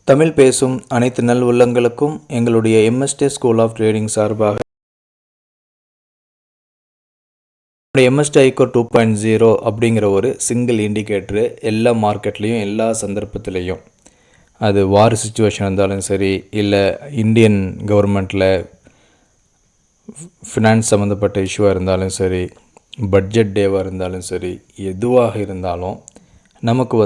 தமிழ் பேசும் அனைத்து நல் உள்ளங்களுக்கும் எங்களுடைய எம்எஸ்டி ஸ்கூல் ஆஃப் ட்ரேடிங் சார்பாக எம்எஸ்டி ஐகோ 2.0 அப்படிங்கிற ஒரு சிங்கிள் இண்டிகேட்டரு எல்லா மார்க்கெட்லேயும் எல்லா சந்தர்ப்பத்திலையும், அது வார் சுச்சுவேஷன் இருந்தாலும் சரி, இல்லை இந்தியன் கவர்மெண்ட்டில் ஃபினான்ஸ் சம்மந்தப்பட்ட இஷ்யூவாக இருந்தாலும் சரி, பட்ஜெட் டேவாக இருந்தாலும் சரி, எதுவாக இருந்தாலும் நமக்கு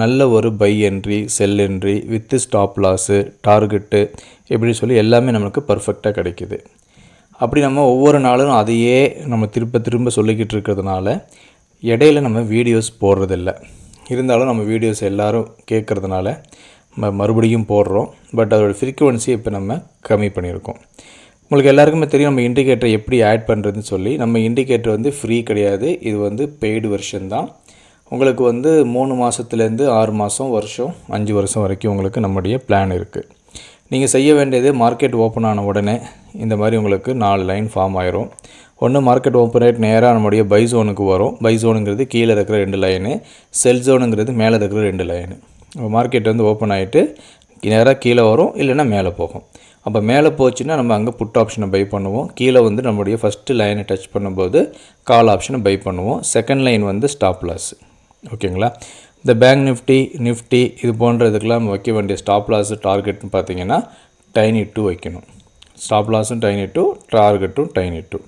நல்ல ஒரு by entry, sell entry with stop loss, target இப்படி சொல்லி எல்லாமே நமக்கு பர்ஃபெக்டாக கிடைக்கிது. அப்படி நம்ம ஒவ்வொரு நாளும் அதையே நம்ம திரும்ப சொல்லிக்கிட்டு இருக்கிறதுனால இடையில நம்ம வீடியோஸ் போடுறதில்ல. இருந்தாலும் நம்ம வீடியோஸ் எல்லோரும் கேட்குறதுனால மறுபடியும் போடுறோம். பட் அதோடய ஃப்ரீக்குவன்சி இப்போ நம்ம கம்மி பண்ணியிருக்கோம். உங்களுக்கு எல்லாருக்குமே தெரியும் நம்ம இண்டிகேட்டரை எப்படி ஆட் பண்ணுறதுன்னு சொல்லி. நம்ம இண்டிகேட்டர் ஃப்ரீ கிடையாது, இது பெய்டு வெர்ஷன் தான். உங்களுக்கு 3 மாதத்துலேருந்து 6 மாதம், வருஷம் 5 வருஷம் வரைக்கும் உங்களுக்கு நம்முடைய பிளான் இருக்குது. நீங்கள் செய்ய வேண்டியது, மார்க்கெட் ஓப்பன் ஆன உடனே இந்த மாதிரி உங்களுக்கு 4 லைன் ஃபார்ம் ஆயிரும். ஒன்று மார்க்கெட் ஓப்பன் ஆகிட்டு நேராக நம்முடைய பை ஜோனுக்கு வரும். பை ஜோனுங்கிறது கீழே இருக்கிற 2 லைனு, செல் ஜோனுங்கிறது மேலே இருக்கிற 2 லைனு. மார்க்கெட் ஓப்பன் ஆகிட்டு நேராக கீழே வரும், இல்லைன்னா மேலே போகும். அப்போ மேலே போச்சுன்னா நம்ம அங்கே புட் ஆப்ஷனை பை பண்ணுவோம். கீழே நம்முடைய ஃபஸ்ட்டு லைனை டச் பண்ணும்போது கால் ஆப்ஷனை பை பண்ணுவோம். Second line stop loss. ஓகேங்களா? இந்த பேங்க் நிஃப்டி இது போன்றதுக்கெலாம் நம்ம வைக்க வேண்டிய ஸ்டாப் லாஸு டார்கெட்னு பார்த்தீங்கன்னா டைனி2 வைக்கணும். ஸ்டாப் லாஸும் டைனி2, டார்கெட்டும் டைனி2.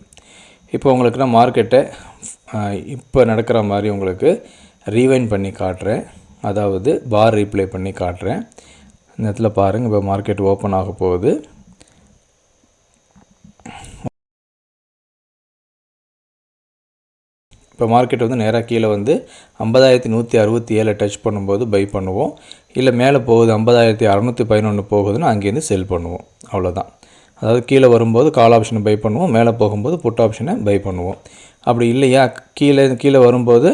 இப்போ உங்களுக்கு நான் மார்க்கெட்டை இப்போ நடக்கிற மாதிரி உங்களுக்கு ரீவைண்ட் பண்ணி காட்டுறேன். அதாவது பார் ரீப்ளே பண்ணி காட்டுறேன். இந்த இடத்துல பாருங்கள், இப்போ மார்க்கெட் ஓப்பன் ஆக போகுது. இப்போ மார்க்கெட் நேராக கீழே 50,167 டச் பண்ணும்போது பை பண்ணுவோம். இல்லை மேலே போகுது 50,611 போகுதுன்னு அங்கேருந்து செல் பண்ணுவோம். அவ்வளோதான். அதாவது கீழே வரும்போது கால் ஆப்ஷனை பை பண்ணுவோம், மேலே போகும்போது புட் ஆப்ஷனை பை பண்ணுவோம். அப்படி இல்லையா, கீழே வரும்போது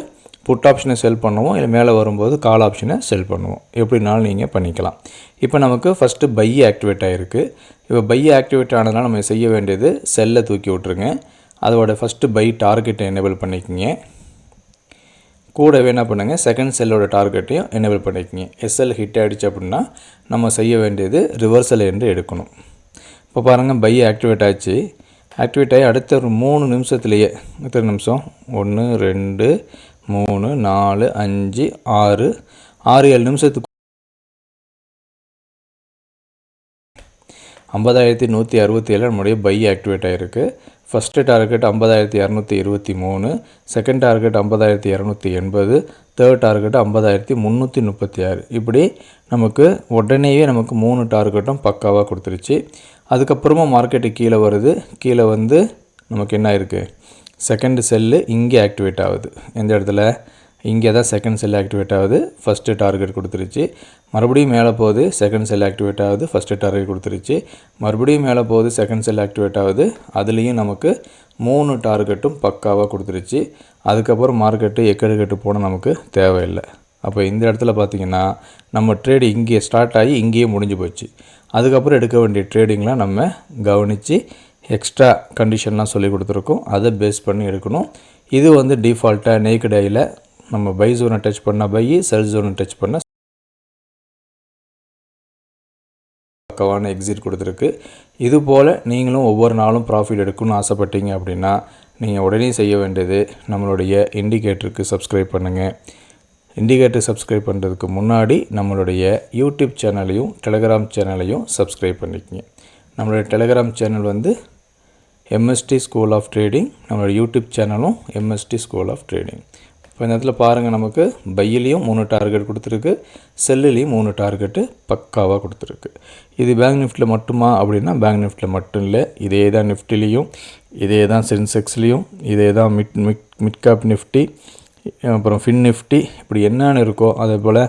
புட் ஆப்ஷனை செல் பண்ணுவோம், இல்லை மேலே வரும்போது கால் ஆப்ஷனை செல் பண்ணுவோம். எப்படினாலும் நீங்கள் பண்ணிக்கலாம். இப்போ நமக்கு ஃபஸ்ட்டு பை ஆக்டிவேட் ஆகிருக்கு. இப்போ பை ஆக்டிவேட் ஆனதுனால நம்ம செய்ய வேண்டியது செல்லை தூக்கி விட்ருங்க. அதோட ஃபஸ்ட்டு பை டார்கெட்டை எனேபிள் பண்ணிக்கோங்க. கூடவே என்ன பண்ணுங்கள், செகண்ட் செல்லோட டார்கெட்டையும் எனேபிள் பண்ணிக்கோங்க. எஸ்எல் ஹிட் ஆகிடுச்சு அப்படின்னா நம்ம செய்ய வேண்டியது ரிவர்சல் என்று எடுக்கணும். இப்போ பாருங்கள், பை ஆக்டிவேட் ஆச்சு. ஆக்டிவேட் ஆகி அடுத்த ஒரு 3 நிமிஷத்துலேயே, எத்தனை நிமிஷம், 1 2 3 4 5 6 7 நிமிஷத்துக்கு 50,167 நம்முடைய பை ஆக்டிவேட் ஆகிருக்கு. First target 50,223, second target 50,280, third target 50,336. இப்படி நமக்கு உடனேயே நமக்கு 3 டார்கெட்டும் பக்காவாக கொடுத்துருச்சு. அதுக்கப்புறமா மார்க்கெட்டு கீழே வருது. கீழே நமக்கு என்ன இருக்குது, செகண்ட் செல்லு இங்கே ஆக்டிவேட் ஆகுது. எந்த இடத்துல, இங்கே தான் செகண்ட் செல் ஆக்டிவேட் ஆகுது. ஃபஸ்ட்டு டார்கெட் கொடுத்துருச்சு. மறுபடியும் மேலே போகுது, செகண்ட் செல் ஆக்டிவேட் ஆகுது. ஃபஸ்ட்டு டார்கெட் கொடுத்துருச்சு. மறுபடியும் மேலே போகுது, செகண்ட் செல் ஆக்டிவேட் ஆகுது. அதுலேயும் நமக்கு 3 டார்கெட்டும் பக்காவாக கொடுத்துருச்சு. அதுக்கப்புறம் மார்க்கெட்டு எக்கெடுக்கெட்டு போனால் நமக்கு தேவையில்லை. அப்போ இந்த இடத்துல பார்த்திங்கன்னா நம்ம ட்ரேடு இங்கே ஸ்டார்ட் ஆகி இங்கேயே முடிஞ்சு போச்சு. அதுக்கப்புறம் எடுக்க வேண்டிய ட்ரேடிங்லாம் நம்ம கவனித்து எக்ஸ்ட்ரா கண்டிஷன்லாம் சொல்லி கொடுத்துருக்கோம். அதை பேஸ் பண்ணி எடுக்கணும். இது டிஃபால்ட்டாக நேக்கட் ஐயில் நம்ம பை ஜோனை டச் பண்ணால் பை, செல் ஜோனை டச் பண்ணால் பக்கவான எக்ஸிட் கொடுத்துருக்கு. இதுபோல் நீங்களும் ஒவ்வொரு நாளும் ப்ராஃபிட் எடுக்கணும்னு ஆசைப்பட்டீங்க அப்படின்னா நீங்கள் உடனே செய்ய வேண்டியது, நம்மளுடைய இண்டிகேட்டருக்கு சப்ஸ்கிரைப் பண்ணுங்கள். இண்டிகேட்டர் சப்ஸ்கிரைப் பண்ணுறதுக்கு முன்னாடி நம்மளுடைய யூடியூப் சேனலையும் டெலகிராம் சேனலையும் சப்ஸ்கிரைப் பண்ணிக்கங்க. நம்மளுடைய telegram channel MST school of trading, நம்மளோட யூடியூப் சேனலும் எம்எஸ்டி ஸ்கூல் ஆஃப் ட்ரேடிங். இப்போ இந்த இடத்துல பாருங்கள், நமக்கு பையிலையும் 3 டார்கெட் கொடுத்துருக்கு, செல்லுலேயும் 3 டார்கெட்டு பக்காவாக கொடுத்துருக்கு. இது பேங்க் நிஃப்டியில் மட்டுமா அப்படின்னா பேங்க் நிஃப்டியில் மட்டும் இல்லை, இதே தான் நிஃப்டிலையும், இதே தான் சென்செக்ஸ்லேயும், இதே தான் மிட் கேப் நிஃப்டி, அப்புறம் ஃபின் நிஃப்டி, இப்படி என்னென்னு இருக்கோ அதே போல்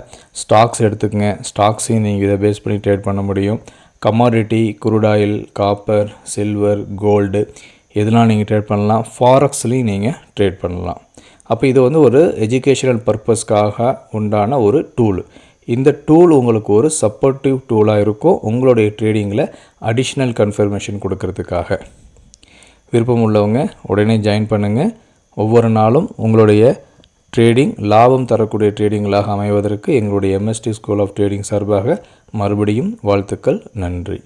ஸ்டாக்ஸ் எடுத்துக்கங்க. ஸ்டாக்ஸையும் நீங்கள் இதை பேஸ் பண்ணி ட்ரேட் பண்ண முடியும். Commodity, crude oil, copper, silver, gold இதெல்லாம் நீங்கள் ட்ரேட் பண்ணலாம். ஃபாரெக்ஸ்லேயும் நீங்கள் ட்ரேட் பண்ணலாம். அப்போ இது ஒரு எஜுகேஷனல் பர்பஸ்க்காக உண்டான ஒரு டூல். இந்த டூல் உங்களுக்கு ஒரு சப்போர்ட்டிவ் டூலாக இருக்கும் உங்களுடைய ட்ரேடிங்கில் அடிஷ்னல் கன்ஃபர்மேஷன் கொடுக்கறதுக்காக. விருப்பம் உள்ளவங்க உடனே ஜாயின் பண்ணுங்கள். ஒவ்வொரு நாளும் உங்களுடைய ட்ரேடிங் லாபம் தரக்கூடிய ட்ரேடிங்களாக அமைவதற்கு எங்களுடைய MST ஸ்கூல் ஆஃப் ட்ரேடிங் சார்பாக மறுபடியும் வாழ்த்துக்கள். நன்றி.